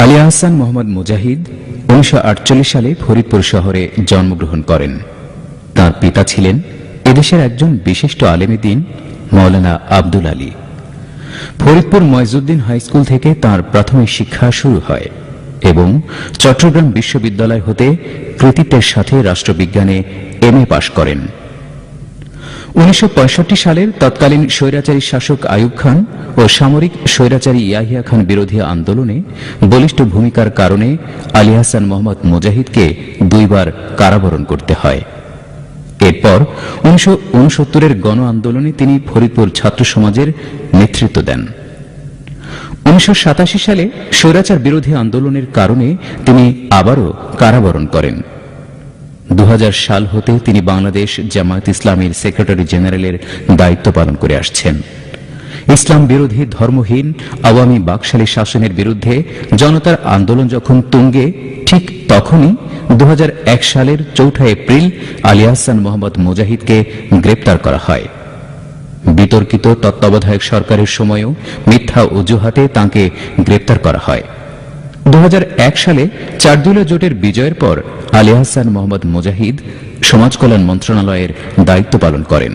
আলী আহসান মোহাম্মদ মুজাহিদ 1948 সালে ফরিদপুর শহরে জন্মগ্রহণ করেন। তার পিতা ছিলেন এদেশের একজন বিশিষ্ট আলেমে দ্বীন মাওলানা আব্দুল আলী। ফরিদপুর মইজউদ্দিন হাই স্কুল থেকে তার প্রাথমিক শিক্ষা শুরু হয় এবং চট্টগ্রাম বিশ্ববিদ্যালয় হতে কৃতিত্বের সাথে রাষ্ট্রবিজ্ঞানে এমএ পাশ করেন। 1965 সালের তৎকালীন স্বৈরাচারী শাসক আইয়ুব খান ও সামরিক স্বৈরাচারী ইয়াহিয়া খান বিরোধী আন্দোলনে বলিষ্ঠ ভূমিকার কারণে আলী আহসান মোহাম্মদ মুজাহিদকে দুইবার কারাবরণ করতে হয়। এরপর 1969-এর গণ আন্দোলনে তিনি ফরিদপুর ছাত্র সমাজের নেতৃত্ব দেন। 1987 সালে স্বৈরাচার বিরোধী আন্দোলনের কারণে তিনি আবারও কারাবরণ করেন। 2000 সাল হতে তিনি বাংলাদেশ জামায়াত ইসলামীর সেক্রেটারি জেনারেলের দায়িত্ব পালন করে আসছেন। ইসলাম বিরোধী ধর্মহীন আওয়ামী বাকশালী শাসনের বিরুদ্ধে জনতার আন্দোলন যখন তুঙ্গে, ঠিক তখনই 2001 সালের 4 এপ্রিল আলী আহসান মোহাম্মদ মুজাহিদকে গ্রেপ্তার করা হয়। বিতর্কিত তত্ত্বাবধায়ক সরকারের সময়ও মিথ্যা অজুহাতে তাঁকে গ্রেপ্তার করা হয়। 2001 সালে 4 দলীয় জোটের বিজয়ের পর আলী আহসান মোহাম্মদ মুজাহিদ সমাজ কল্যাণ মন্ত্রণালয়ের দায়িত্ব পালন করেন।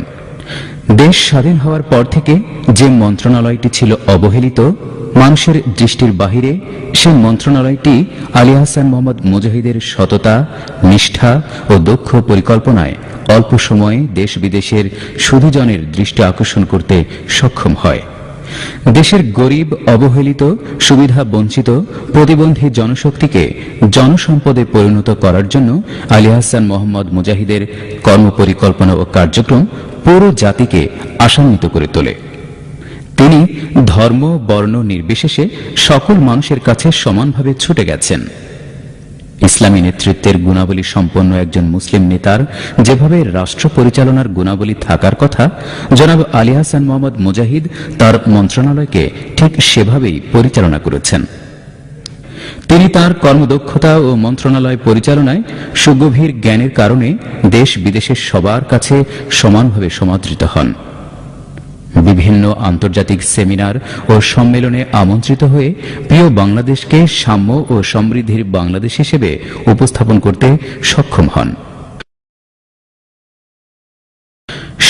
দেশ স্বাধীন হওয়ার পর থেকে যে মন্ত্রণালয়টি ছিল অবহেলিত, মানুষের দৃষ্টির বাহিরে, সেই মন্ত্রণালয়টি আলী আহসান মোহাম্মদ মুজাহিদের সততা, নিষ্ঠা ও দক্ষ পরিকল্পনায় অল্প সময়ে দেশ বিদেশের সুধীজনের দৃষ্টি আকর্ষণ করতে সক্ষম হয়। দেশের গরিব, অবহেলিত, সুবিধা বঞ্চিত, প্রতিবন্ধী জনশক্তিকে জনসম্পদে পরিণত করার জন্য আলী আহসান মোহাম্মদ মুজাহিদের কর্মপরিকল্পনা ও কার্যক্রম পুরো জাতিকে আশান্বিত করে তোলে। তিনি ধর্ম, বর্ণ নির্বিশেষে সকল মানুষের কাছে সমানভাবে ছুটে গেছেন। ইসলামী নেতৃত্বের গুণাবলী সম্পন্ন একজন মুসলিম নেতার যেভাবে রাষ্ট্র পরিচালনার গুণাবলী থাকার কথা, জনাব আলী আহসান মোহাম্মদ মুজাহিদ তার মন্ত্রণালয়কে ঠিক সেভাবেই পরিচালনা করেছেন। তিনি তার কর্মদক্ষতা ও মন্ত্রণালয় পরিচালনায় সুগভীর জ্ঞানের কারণে দেশ বিদেশের সবার কাছে সমানভাবে সমাদৃত হন। বিভিন্ন আন্তর্জাতিক সেমিনার ও সম্মেলনে আমন্ত্রিত হয়ে প্রিয় বাংলাদেশকে সাম্য ও সমৃদ্ধির বাংলাদেশ হিসেবে উপস্থাপন করতে সক্ষম হন।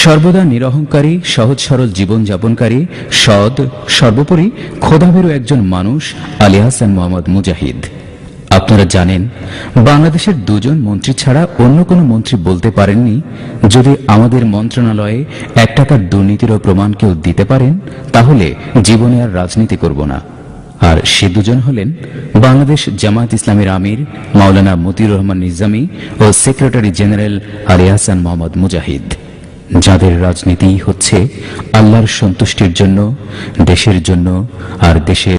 সর্বদা নিরহংকারী, সহজ সরল জীবনযাপনকারী, সৎ, সর্বোপরি খোদাভীরু একজন মানুষ আলী আহসান মোহাম্মদ মুজাহিদ। আপনারা জানেন, বাংলাদেশের 2 জন মন্ত্রী ছাড়া অন্য কোনো মন্ত্রী বলতে পারেননি, যদি আমাদের মন্ত্রণালয়ে 1 টাকার দুর্নীতিরও প্রমাণ কেউ দিতে পারেন, তাহলে জীবনে আর রাজনীতি করব না। আর সে 2 জন হলেন বাংলাদেশ জামায়াত ইসলামীর আমির মাওলানা মতিউর রহমান নিজামী ও সেক্রেটারি জেনারেল আলী আহসান মোহাম্মদ মুজাহিদ, যাদের রাজনীতি হচ্ছে আল্লাহর সন্তুষ্টির জন্য, দেশের জন্য আর দেশের